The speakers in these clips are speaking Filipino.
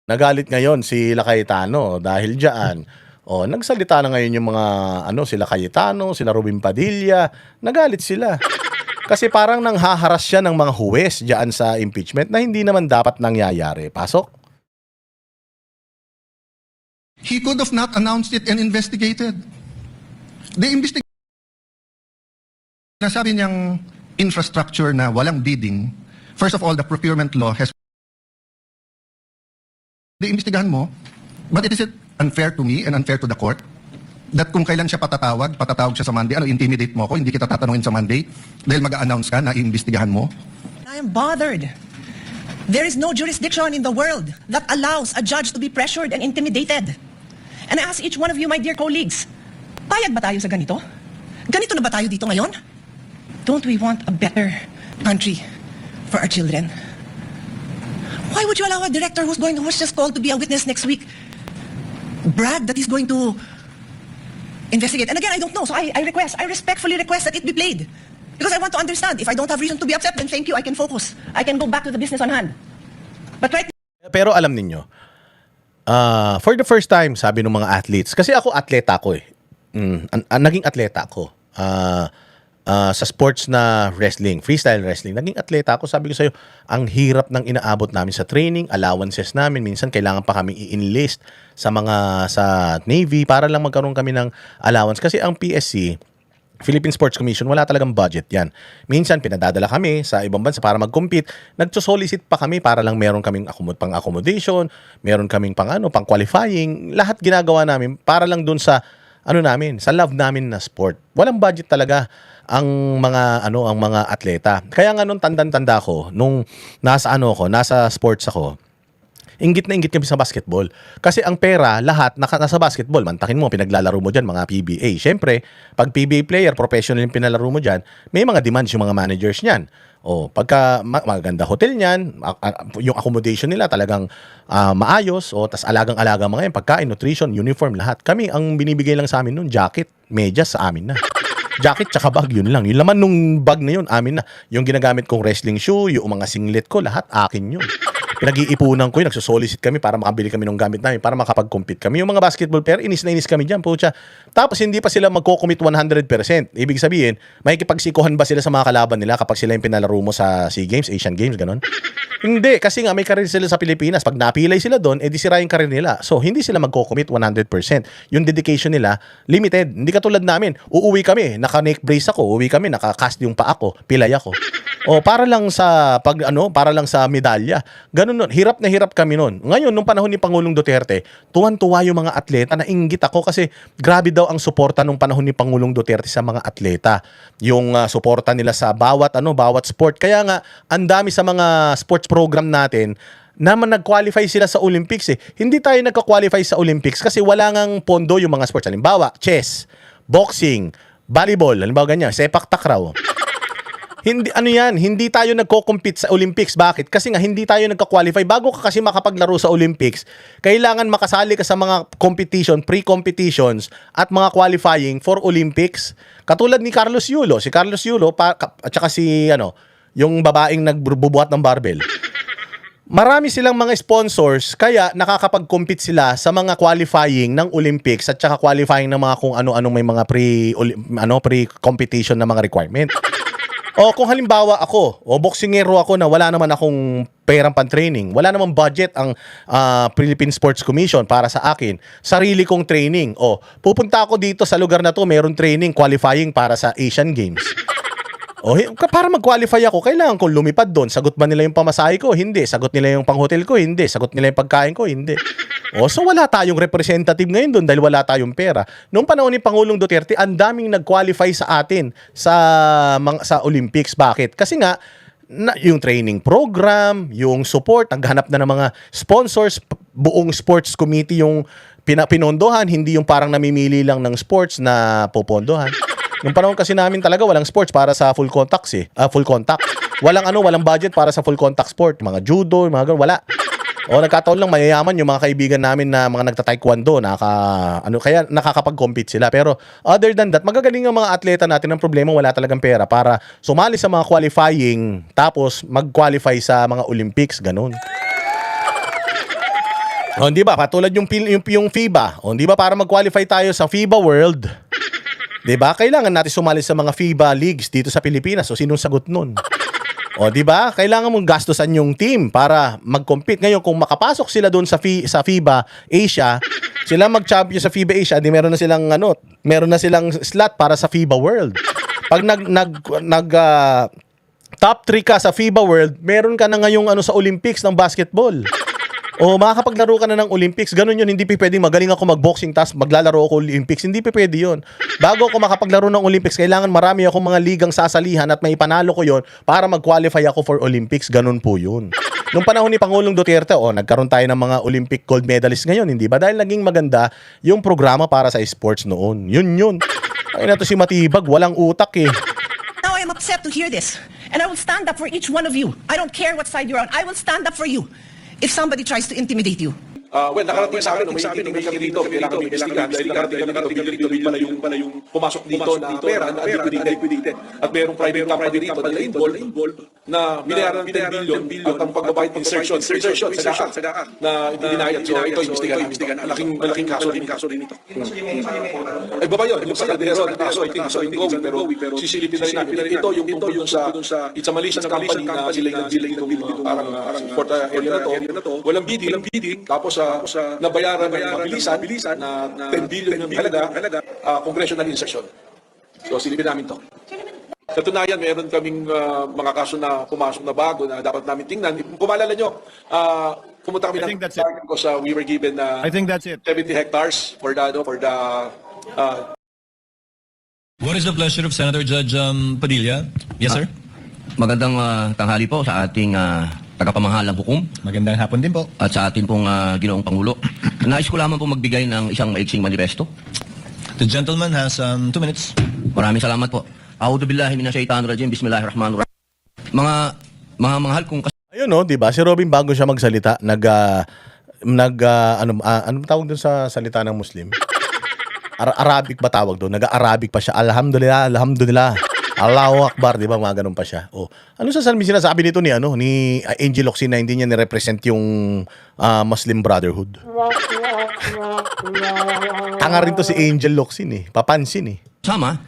Nagalit ngayon sila Cayetano dahil diyan. Oh, nagsalita na ngayon yung mga ano, sila Cayetano, sila Robin Padilla, nagalit sila. Kasi parang nanghaharas siya ng mga huwes diyan sa impeachment na hindi naman dapat nangyayari. Pasok. He could have not announced it and investigated. The investigation, nasabi niyang infrastructure na walang bidding. First of all, the procurement law has iimbestigahan mo, but it is unfair to me and unfair to the court that kung kailan siya patatawag siya sa Monday, intimidate mo ako, hindi kita tatanungin sa Monday dahil mag-a-announce ka na iimbestigahan mo. I am bothered. There is no jurisdiction in the world that allows a judge to be pressured and intimidated. And I ask each one of you, my dear colleagues, payag ba tayo sa ganito? Ganito na ba tayo dito ngayon? Don't we want a better country for our children? Why would you allow a director who's just called to be a witness next week brag that he's going to investigate? And again, I don't know, so I respectfully request that it be played. Because I want to understand. If I don't have reason to be upset, then thank you, I can focus. I can go back to the business on hand. But right. Pero alam ninyo, for the first time, sabi ng mga athletes, kasi ako atleta ko eh. Naging atleta ako. Sa sports na wrestling, freestyle wrestling, naging atleta ako. Sabi ko sa'yo, ang hirap ng inaabot namin sa training, allowances namin. Minsan kailangan pa kami i-enlist sa Navy para lang magkaroon kami ng allowance. Kasi ang PSC, Philippine Sports Commission, wala talagang budget yan. Minsan pinadadala kami sa ibang bansa para mag-compete. Nagso-solicit pa kami para lang meron kaming pang-accommodation, meron kaming pang-qualifying. Lahat ginagawa namin para lang dun sa sa love namin na sport. Walang budget talaga ang mga atleta. Kaya nga nung tanda ko, nung nasa sports ako, inggit na inggit kami sa basketball. Kasi ang pera, lahat nasa basketball. Mantakin mo, pinaglalaro mo dyan, mga PBA. Siyempre, pag PBA player, professional yung pinalaro mo dyan, may mga demands yung mga managers niyan. O, pagka maganda hotel niyan, yung accommodation nila talagang maayos, tas alagang-alaga mga yan, pagkain, nutrition, uniform, lahat. Kami, ang binibigay lang sa amin nun, jacket, medyas sa amin na. Jacket tsaka bag, yun lang. Yung laman nung bag na yun, amin na. Yung ginagamit kong wrestling shoe, yung mga singlet ko, lahat akin yun. Pinag-iipunan ko yun, nagsusolicit kami para makabili kami ng gamit namin, para makapag-compete kami. Yung mga basketball player, inis na inis kami dyan, pucha. Tapos hindi pa sila magko-commit 100%. Ibig sabihin, makikipagsikuhan ba sila sa mga kalaban nila kapag sila yung pinalaro mo sa SEA Games, Asian Games, ganon? Hindi, kasi nga may karir sila sa Pilipinas. Pag napilay sila doon, edi sira yung karir nila. So, hindi sila magko-commit 100%. Yung dedication nila, limited. Hindi katulad namin. Uuwi kami, naka-neck brace ako. Uuwi kami, naka-cast yung paa ko, pilay ako. O para lang sa para lang sa medalya. Ganun nun. Hirap na hirap kami nun. Ngayon, nung panahon ni Pangulong Duterte, tuwan-tuwa yung mga atleta. Nainggit ako kasi grabe daw ang suporta nung panahon ni Pangulong Duterte sa mga atleta. Yung suporta nila sa bawat sport. Kaya nga, ang dami sa mga sports program natin naman nag-qualify sila sa Olympics eh. Hindi tayo nagka-qualify sa Olympics kasi wala ngang pondo yung mga sports. Halimbawa, chess, boxing, volleyball, halimbawa ganyan, sepak takraw. Hindi tayo nagko-compete sa Olympics. Bakit? Kasi nga hindi tayo nagka-qualify. Bago ka kasi makapaglaro sa Olympics, kailangan makasali ka sa mga competition, pre-competitions at mga qualifying for Olympics. Katulad ni Carlos Yulo. Si Carlos Yulo at saka yung babaeng nagbubuhat ng barbell. Marami silang mga sponsors kaya nakakapag-compete sila sa mga qualifying ng Olympics at saka qualifying ng mga kung ano-anong may mga pre-competition na mga requirement. O kung halimbawa ako, boksingero ako na wala naman akong perang pan-training, wala namang budget ang Philippine Sports Commission para sa akin, sarili kong training. Pupunta ako dito sa lugar na to, mayroong training, qualifying para sa Asian Games. Para mag-qualify ako, kailangan ko lumipad doon. Sagot ba nila yung pamasahe ko? Hindi. Sagot nila yung pang-hotel ko? Hindi. Sagot nila yung pagkain ko? Hindi. So wala tayong representative ngayon doon dahil wala tayong pera. Noong panahon ni Pangulong Duterte, ang daming nag-qualify sa atin sa Olympics. Bakit? Kasi nga, yung training program, yung support, naghanap na ng mga sponsors, buong sports committee yung pinondohan, hindi yung parang namimili lang ng sports na popondohan. Yung panahon kasi namin talaga walang sports para sa full contact full contact. Walang budget para sa full contact sport, mga judo, mga ganun, wala. Nagkataon lang mayayaman yung mga kaibigan namin na mga nagta-taekwondo, kaya nakakapag-compete sila. Pero other than that, magagaling ang mga atleta natin. Ang problema, wala talagang pera para sumali sa mga qualifying tapos mag-qualify sa mga Olympics, ganun. O, di ba? Patulad yung FIBA. O, di ba? Para mag-qualify tayo sa FIBA World, di ba? Kailangan natin sumali sa mga FIBA leagues dito sa Pilipinas. O, sinong sagot nun? O, di ba? Kailangan mong gastusan yung team para mag-compete. Ngayon, kung makapasok sila doon sa FIBA Asia, sila mag-champion sa FIBA Asia, di meron na silang slot para sa FIBA World. Pag top 3 ka sa FIBA World, meron ka na ngayong sa Olympics ng basketball. O makakapaglaro ka na ng Olympics. Ganun yun, hindi pwedeng magaling ako mag-boxing tapos maglalaro ako Olympics. Hindi pwede yun. Bago ako makapaglaro ng Olympics, kailangan marami ako mga ligang sasalihan at may panalo ko yun para mag-qualify ako for Olympics. Ganun po yun. Nung panahon ni Pangulong Duterte, nagkaroon tayo ng mga Olympic gold medalist ngayon, hindi ba? Dahil naging maganda yung programa para sa sports noon. Yun. Ay na to si Matibag, walang utak eh. Now I am upset to hear this. And I will stand up for each one of you. I don't care what side you're on. I will stand up for you if somebody tries to intimidate you. Well, nakarating sa akin, may kami dito, kailangan kami investigahan dahil nakarating kami dito, pala yung pumasok dito na pera na unliquidated. At merong private company dito na involved na binayaran ng 10 billion at ang pagbabayad insertion sa GAA na itinayad. So ito, investigahan. Malaking kaso rin ito. Ay, baba yun, yung sa Caldero na kaso, I think, pero sisilipin na rin namin. Ito yung tungkol sa it's a malicious company na sila yung dito, parang for the area na to, walang bidding, tapos nabayaran ng mabilisan na 10 billion ng halaga, congressional insertion. So silipin namin to. Katunayan, meron kaming mga kaso na pumasok na bago na dapat namin tingnan. Kung maalala nyo, pumunta kami ng target ko sa we were given I think that's it. 70 hectares for the What is the pleasure of Senator Judge Padilla? Yes, sir. Magandang tanghali po sa ating tagapamahalang hukom Magandang hapon din po. at sa ating pong ginoong Pangulo. Nais ko lamang po magbigay ng isang maiksing manifesto. The gentleman has 2 minutes. Maraming salamat po. A'udhu billahi minasyaitanir rajim. Bismillahirrahmanirrahim. Mga mahal kong Ayun di ba? Si Robin bago siya magsalita, anong tawag doon sa salita ng Muslim? Arabic ba tawag doon? Nag-Arabic pa siya. Alhamdulillah. Allahu Akbar, di ba? Mga ganun pa siya. Ano sinasabi nito ni Angel Locsin na hindi niya ni-represent yung Muslim Brotherhood? Tanga rin to si Angel Locsin papansin kasama.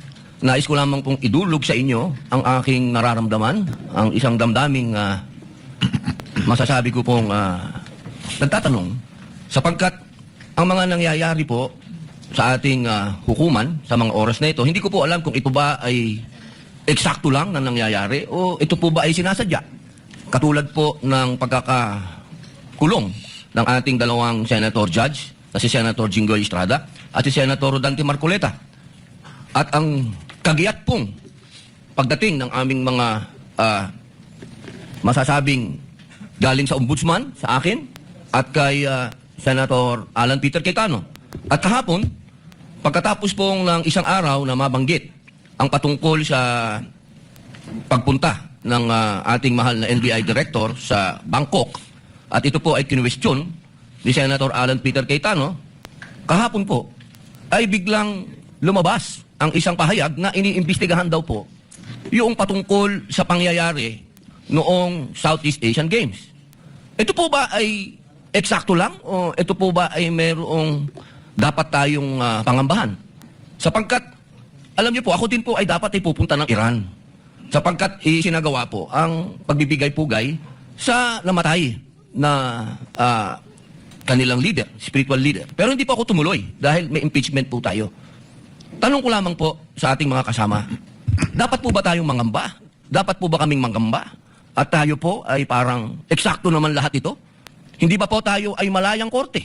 Nais ko lamang pong idulog sa inyo ang aking nararamdaman, ang isang damdaming masasabi ko pong nagtatanong sapagkat ang mga nangyayari po sa ating hukuman sa mga oras na ito, hindi ko po alam kung ito ba ay eksakto lang na nangyayari o ito po ba ay sinasadya. Katulad po ng pagkakakulong ng ating dalawang senator judge na si Senator Jinggoy Estrada at si Senator Rodante Marcoleta. At ang kagiyat pong pagdating ng aming mga masasabing galing sa ombudsman, sa akin, at kay Senator Alan Peter Cayetano. At kahapon, pagkatapos pong ng isang araw na mabanggit ang patungkol sa pagpunta ng ating mahal na NBI Director sa Bangkok, at ito po ay kinwestiyon ni Senator Alan Peter Cayetano, kahapon po ay biglang lumabas ang isang pahayag na iniimbestigahan daw po yung patungkol sa pangyayari noong Southeast Asian Games. Ito po ba ay eksakto lang o ito po ba ay mayroong dapat tayong pangambahan? Sapagkat, alam niyo po, ako din po ay dapat ay pupunta ng Iran. Sapagkat isinagawa po ang pagbibigay-pugay sa namatay na kanilang leader, spiritual leader. Pero hindi po ako tumuloy dahil may impeachment po tayo. Tanong ko lamang po sa ating mga kasama, dapat po ba tayong mangamba? Dapat po ba kaming mangamba? At tayo po ay parang eksakto naman lahat ito? Hindi ba po tayo ay malayang korte?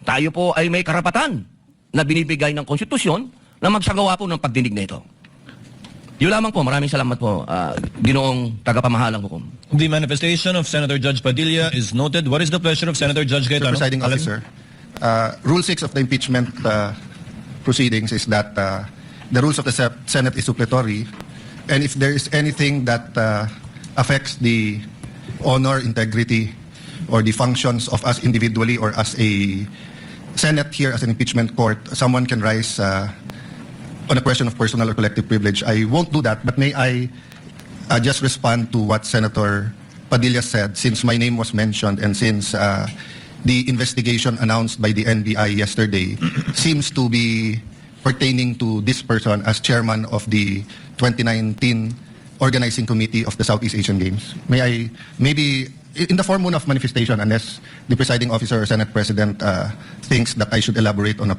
Tayo po ay may karapatan na binibigay ng konstitusyon na magsagawa po ng pagdinig na ito. Yun lamang po. Maraming salamat po, ginoong tagapamahalang hukom. The manifestation of Senator Judge Padilla is noted. What is the pleasure of Senator Judge Mr. Cayetano? Presiding Alan? Officer, Rule 6 of the impeachment proceedings is that the rules of the Senate is suppletory, and if there is anything that affects the honor, integrity, or the functions of us individually or as a Senate here as an impeachment court, someone can rise on a question of personal or collective privilege. I won't do that, but may I just respond to what Senator Padilla said, since my name was mentioned and since the investigation announced by the NBI yesterday seems to be pertaining to this person as chairman of the 2019 organizing committee of the Southeast Asian Games. May I, maybe in the form of manifestation, unless the presiding officer or Senate President thinks that I should elaborate on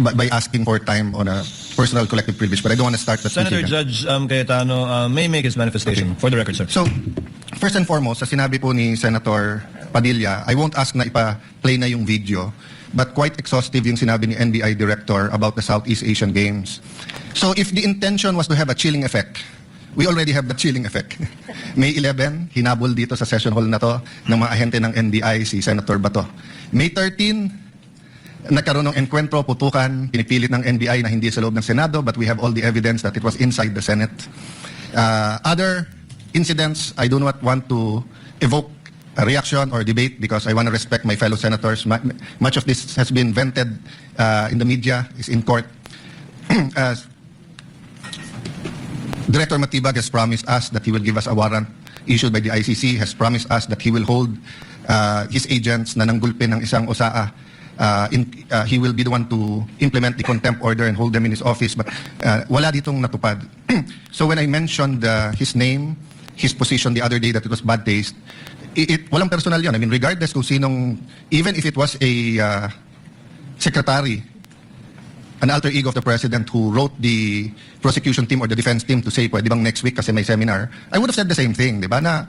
by asking for time on a personal collective privilege, but I don't want to start that. Senator Judge Cayetano may make his manifestation. For the record, sir. So, first and foremost, sa sinabi po ni Senator Padilla, I won't ask na ipa-play na yung video, but quite exhaustive yung sinabi ni NBI Director about the Southeast Asian Games. So, if the intention was to have a chilling effect, we already have the chilling effect. May 11, hinabol dito sa session hall na to ng mga ahente ng NBI, si Senator Bato. May 13, nagkaroon ng enkwentro, putukan, pinipilit ng NBI na hindi sa loob ng Senado, but we have all the evidence that it was inside the Senate. Other incidents, I do not want to evoke a reaction or debate because I want to respect my fellow senators. Much of this has been vented in the media, is in court. Director Matibag has promised us that he will give us a warrant issued by the ICC, has promised us that he will hold his agents na nanggulpi ng isang OSAA. He will be the one to implement the contempt order and hold them in his office, but wala ditong natupad. So when I mentioned his name, his position the other day that it was bad taste, walang personal yun. I mean, regardless kung sinong, even if it was a secretary, an alter ego of the president who wrote the prosecution team or the defense team to say, pwede bang next week kasi may seminar, I would have said the same thing, di ba? Na,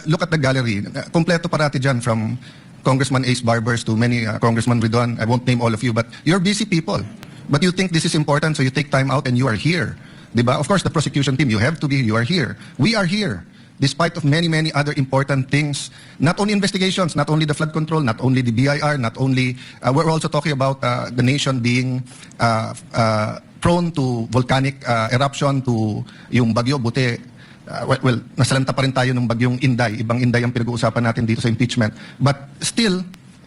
look at the gallery. Kompleto parati dyan from Congressman Ace Barbers to many Congressman Ridon. I won't name all of you, but you're busy people. But you think this is important, so you take time out and you are here. Diba? Of course, the prosecution team, you have to be, you are here. We are here. Despite of many, many other important things, not only investigations, not only the flood control, not only the BIR, not only, we're also talking about the nation being prone to volcanic eruption, to yung bagyo, buti, well, nasalanta pa rin tayo ng bagyong Inday. Ibang Inday ang pinag-uusapan natin dito sa impeachment. But still,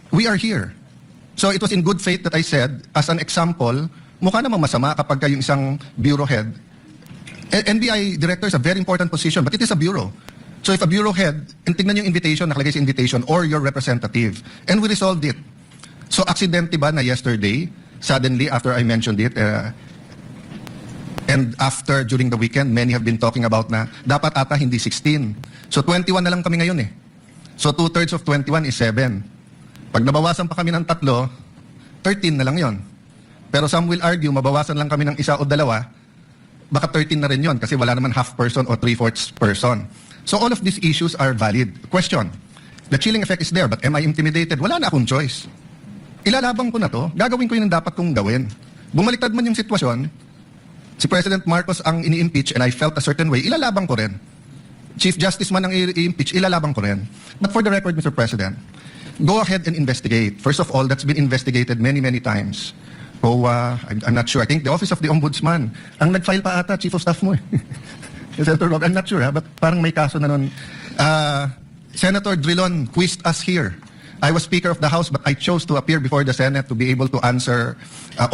we are here. So it was in good faith that I said, as an example, mukha namang masama kapag yung isang bureau head. NBI director is a very important position, but it is a bureau. So if a bureau head, and tingnan yung invitation, nakalagay sa invitation, or your representative, and we resolved it. So aksidente ba na yesterday, suddenly after I mentioned it, and after, during the weekend, many have been talking about na dapat ata hindi 16. So 21 na lang kami ngayon eh. So 2/3 of 21 is 7. Pag nabawasan pa kami ng 3, 13 na lang yon. Pero some will argue, mabawasan lang kami ng 1 o 2, baka 13 na rin yon kasi wala naman half person o 3/4 person. So all of these issues are valid. Question, the chilling effect is there, but am I intimidated? Wala na akong choice. Ilalabang ko na to, gagawin ko yung dapat kong gawin. Bumaliktad man yung sitwasyon, si President Marcos ang ini-impeach and I felt a certain way, ilalabang ko rin. Chief Justice man ang i-impeach, ilalabang ko rin. But for the record, Mr. President, go ahead and investigate. First of all, that's been investigated many, many times. COA, I'm not sure. I think the Office of the Ombudsman, ang nag-file pa ata, Chief of Staff mo eh. Senator Rob, I'm not sure but parang may kaso na nun. Senator Drilon quizzed us here. I was Speaker of the House, but I chose to appear before the Senate to be able to answer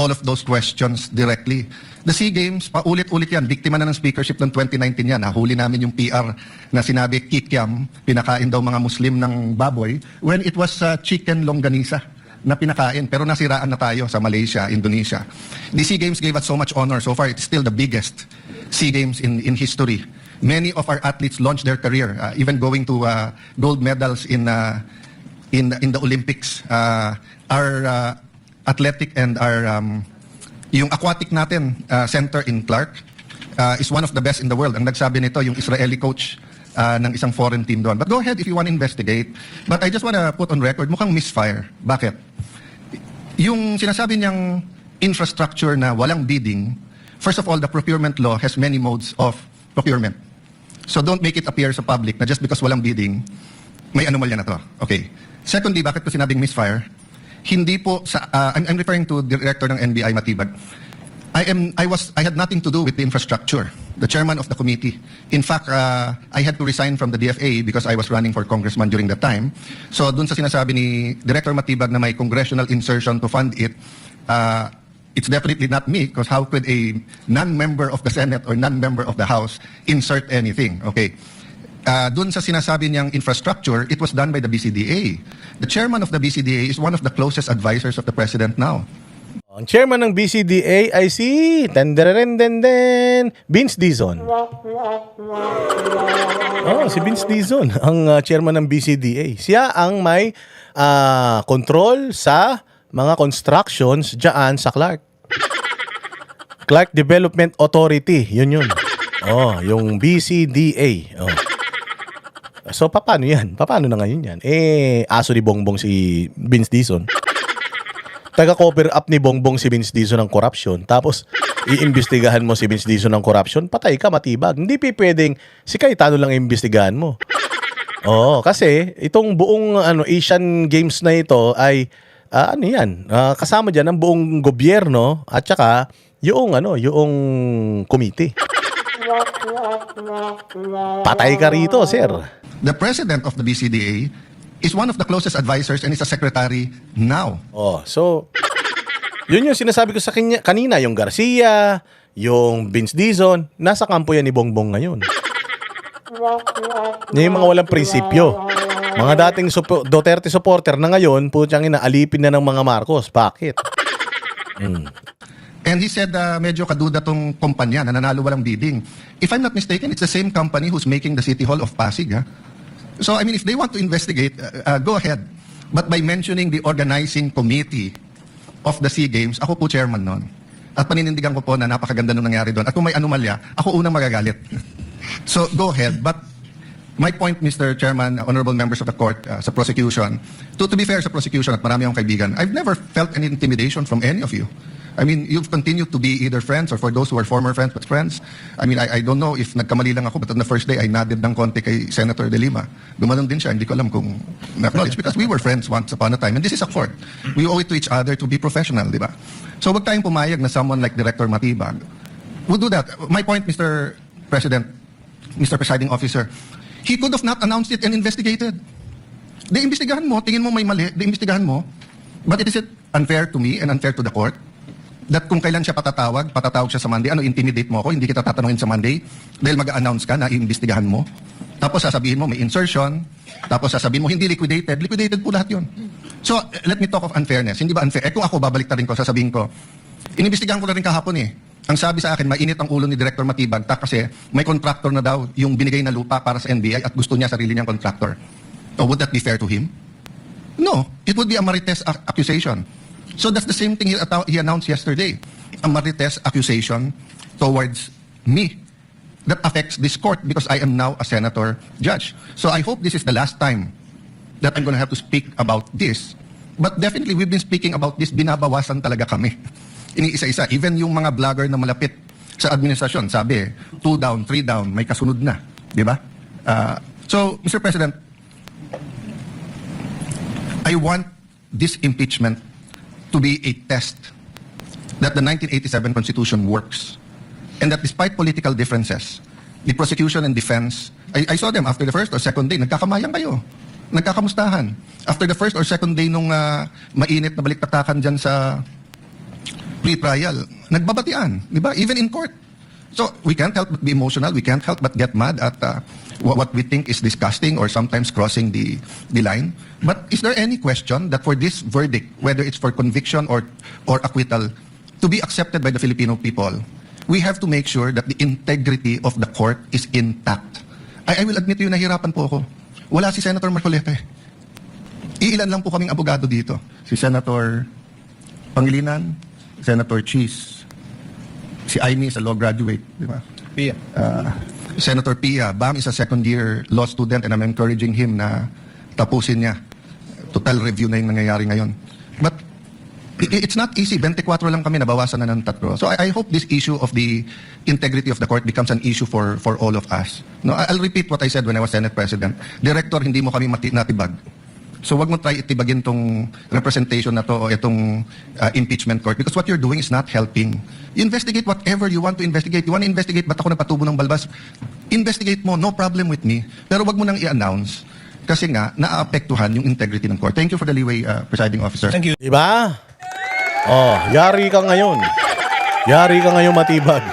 all of those questions directly. The SEA Games, paulit-ulit yan. Biktima na ng speakership ng 2019 yan. Nahuli namin yung PR na sinabi, kikiam, pinakain daw mga Muslim ng baboy, when it was chicken longganisa na pinakain. Pero nasiraan na tayo sa Malaysia, Indonesia. The SEA Games gave us so much honor. So far, it's still the biggest SEA Games in history. Many of our athletes launched their career, even going to gold medals in the Olympics. Our athletic and our yung aquatic natin center in Clark is one of the best in the world. Ang nagsabi nito yung Israeli coach ng isang foreign team doon. But go ahead if you want to investigate. But I just want to put on record, mukhang misfire. Bakit? Yung sinasabi niyang infrastructure na walang bidding, first of all, the procurement law has many modes of procurement. So don't make it appear sa public na just because walang bidding, may anomalya na to. Okay. Secondly, bakit ko sinabing misfire? Hindi po sa I'm referring to the director ng NBI Matibag. I had nothing to do with the infrastructure. The chairman of the committee. In fact, I had to resign from the DFA because I was running for congressman during that time. So dun sa sinasabi ni Director Matibag na may congressional insertion to fund it, it's definitely not me because how could a non-member of the Senate or non-member of the House insert anything? Okay. Dun sa sinasabi niyang infrastructure, it was done by the BCDA. The chairman of the BCDA is one of the closest advisors of the president now. Ang chairman ng BCDA ay si Vince Dizon. Oh, si Vince Dizon, ang chairman ng BCDA. Siya ang may control sa mga constructions diyan sa Clark. Clark Development Authority, yun. Oh, yung BCDA. Oh. So, paano yan? Paano na ngayon yan? Aso ni Bongbong si Vince Dizon. Taga-cover up ni Bongbong si Vince Dizon ng corruption. Tapos, iimbestigahan mo si Vince Dizon ng corruption, patay ka, matibag. Hindi pwedeng si Cayetano lang iimbestigahan mo. Oo, kasi itong buong Asian Games na ito ay kasama diyan ang buong gobyerno at saka yung committee. Patay ka rito, sir. The president of the BCDA is one of the closest advisors and is a secretary now. Oh, so yun yung sinasabi ko sa kanya kanina, yung Garcia, yung Vince Dizon, nasa kampo yan ni Bongbong ngayon. Yung mga walang prinsipyo. Mga dating Duterte supporter na ngayon, putyang inaalipin na ng mga Marcos. Bakit? And he said medyo kaduda tong kumpanya na nanalo walang bidding. If I'm not mistaken, it's the same company who's making the City Hall of Pasig. So, I mean, if they want to investigate, go ahead. But by mentioning the organizing committee of the SEA Games, ako po chairman nun. At paninindigan ko po na napakaganda nung nangyari doon. At kung may anomalya, ako unang magagalit. So, go ahead. But my point, Mr. Chairman, honorable members of the court, sa prosecution, to be fair sa prosecution at marami akong kaibigan, I've never felt any intimidation from any of you. I mean, you've continued to be either friends or for those who are former friends but friends. I mean, I don't know if nagkamali lang ako, but on the first day, I nodded ng konti kay Senator De Lima. Gumanon din siya, hindi ko alam kung na-acknowledge because we were friends once upon a time. And this is a court. We owe it to each other to be professional, di ba? So, wag tayong pumayag na someone like Director Matibag would do that. My point, Mr. President, Mr. Presiding Officer, he could have not announced it and investigated. Imbestigahan mo, tingin mo may mali, imbestigahan mo. But it is unfair to me and unfair to the court that kung kailan siya patatawag siya sa Monday, intimidate mo ako, hindi kita tatanungin sa Monday dahil mag-a-announce ka na iimbestigahan mo. Tapos sasabihin mo may insertion, tapos sasabihin mo hindi liquidated po lahat yun. So, let me talk of unfairness. Hindi ba unfair? Kung ako babalik rin ko, sasabihin ko, inimbestigahan ko na rin kahapon Ang sabi sa akin, mainit ang ulo ni Director Matibag kasi may contractor na daw yung binigay na lupa para sa NBI at gusto niya sarili niyang contractor. So, would that be fair to him? No. It would be a marites accusation. So that's the same thing he announced yesterday. A marites accusation towards me that affects this court because I am now a senator judge. So I hope this is the last time that I'm going to have to speak about this. But definitely we've been speaking about this, binabawasan talaga kami. Iniisa-isa. Even yung mga vlogger na malapit sa administrasyon, sabi, 2 down, 3 down, may kasunod na. Di ba? So, Mr. President, I want this impeachment to be a test that the 1987 Constitution works. And that despite political differences, the prosecution and defense, I saw them after the first or second day, nagkakamayang kayo. Nagkakamustahan. After the first or second day nung mainit na baliktatakan dyan sa pre-trial, nagbabatian. Di ba? Even in court. So, we can't help but be emotional. We can't help but get mad at what we think is disgusting or sometimes crossing the line. But is there any question that for this verdict, whether it's for conviction or acquittal, to be accepted by the Filipino people, we have to make sure that the integrity of the court is intact. I will admit to you, nahirapan po ako. Wala si Senator Marcoleta. Iilan lang po kaming abogado dito. Si Senator Pangilinan, Senator Cheese, si Aimee is a law graduate, di ba? Pia. Senator Pia, Bam is a second-year law student and I'm encouraging him na tapusin niya. Total review na yung nangyayari ngayon. But it's not easy. 24 lang kami, nabawasan na ng 3. So I hope this issue of the integrity of the court becomes an issue for all of us. No, I'll repeat what I said when I was Senate President. Director, hindi mo kami natibag. So wag mo try itibagin tong representation na to o itong impeachment court because what you're doing is not helping. You investigate whatever you want to investigate. You want to investigate ba't ako napatubo ng balbas? Investigate mo, no problem with me. Pero wag mo nang i-announce kasi nga naaapektuhan yung integrity ng court. Thank you for the leeway, Presiding Officer. Thank you. Diba? Oh, yari ka ngayon. Yari ka ngayon, Matibag.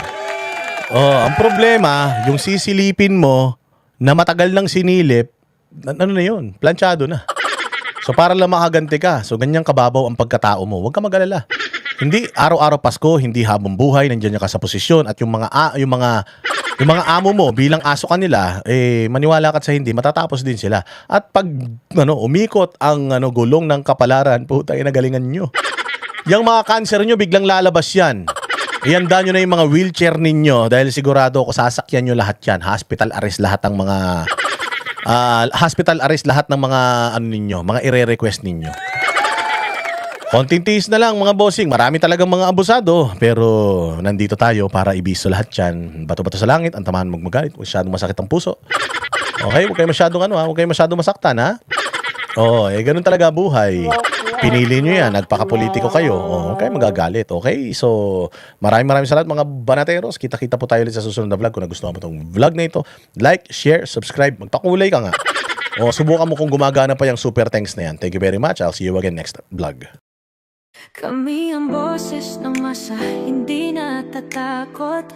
Oh, ang problema, yung sisilipin mo, na matagal nang sinilip, ano na yun, planchado na. So para lang makaganti ka, so ganyan kababaw ang pagkatao mo, huwag ka mag-alala. Hindi araw-araw Pasko, hindi habang buhay, nandiyan ka sa posisyon at yung mga amo mo bilang aso kanila, maniwala ka sa hindi, matatapos din sila. At pag umikot ang gulong ng kapalaran, puta, nagalingan nyo. Yung mga cancer nyo, biglang lalabas yan. Ihanda nyo na yung mga wheelchair ninyo dahil sigurado ako sasakyan nyo lahat yan. Hospital arrest lahat ng mga mga ire-request ninyo. Konting tiis na lang mga bossing. Marami talagang mga abusado. Pero nandito tayo para ibiso lahat yan. Bato-bato sa langit, antamahan magmagalit. Huwag masyadong masakit ang puso. Okay, huwag kayo masyadong masaktan, ha? Ganun talaga buhay. Pinili nyo yan, nagpakapolitiko kayo. Huwag kayo magagalit, okay? So, maraming salamat mga banateros. Kita-kita po tayo ulit sa susunod na vlog. Kung nagustuhan mo itong vlog na ito, like, share, subscribe. Magpakulay ka nga. Subukan mo kung gumagana pa yung super thanks na yan. Thank you very much. I'll see you again next vlog. Kami ang boses ng masa, hindi natatakot.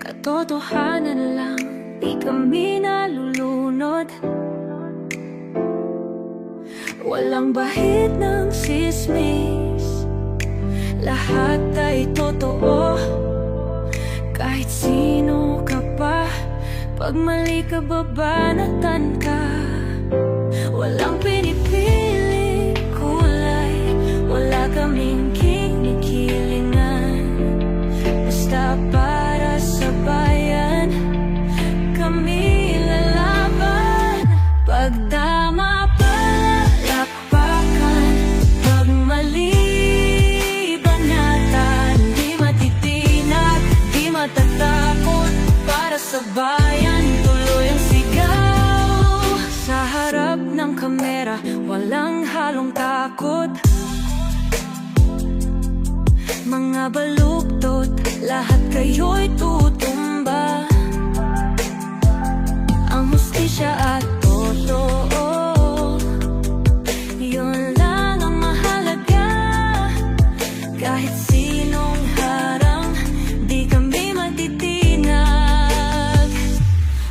Katotohanan lang, di kami nalulunod. Walang bahid ng sismis, lahat ay totoo. Kahit sino ka pa, pag mali ka babanatan ka. Walang pinipiling kulay, wala kaming kinikilingan. Basta para sa bayan, kami lalaban. Pag tama palakpakan, pag mali banatan. Di matitinag, di matatakot, para sa bayan tuloy ang sigaw. Sa harap ng kamera, walang halong takot. Mga baluktot, lahat kayo'y tutumba. Ang hustisya at totoo, yun lang ang mahalaga. Kahit sinong harang, di kami matitinag.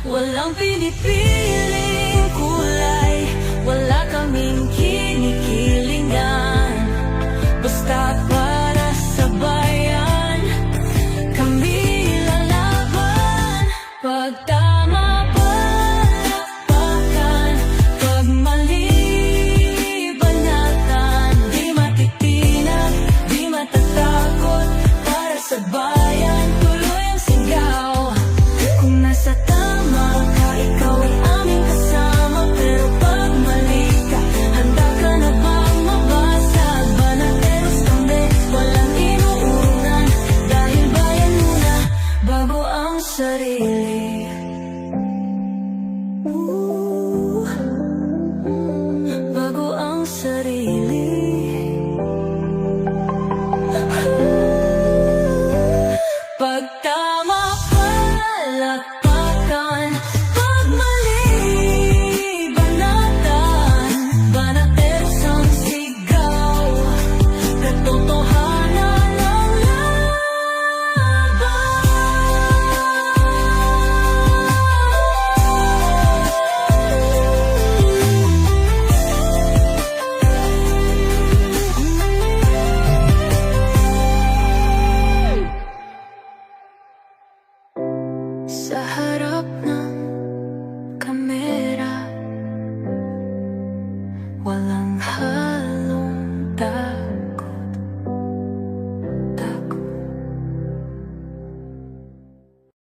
Walang pinipiling kulay, wala kaming kinikilingan. Basta para sa bayan, kami lalaban. Pag tama palakpakan, pag mali banatan. Di matitinag, di matatakot, para sa bayan tuloy ang sigaw. Kung nasa tama ka, ikaw ay aming kasama. Pero pag mali ka, handa ka na bang mabasag? Banateros kami, walang inuunan. Dahil bayan muna, bago ang sarili. Bago ang sarili. Pag tama palakpakan, pag mali banatan. Banateros ang sigaw, katotohanan ang laban. Sa harap ng kamera, walang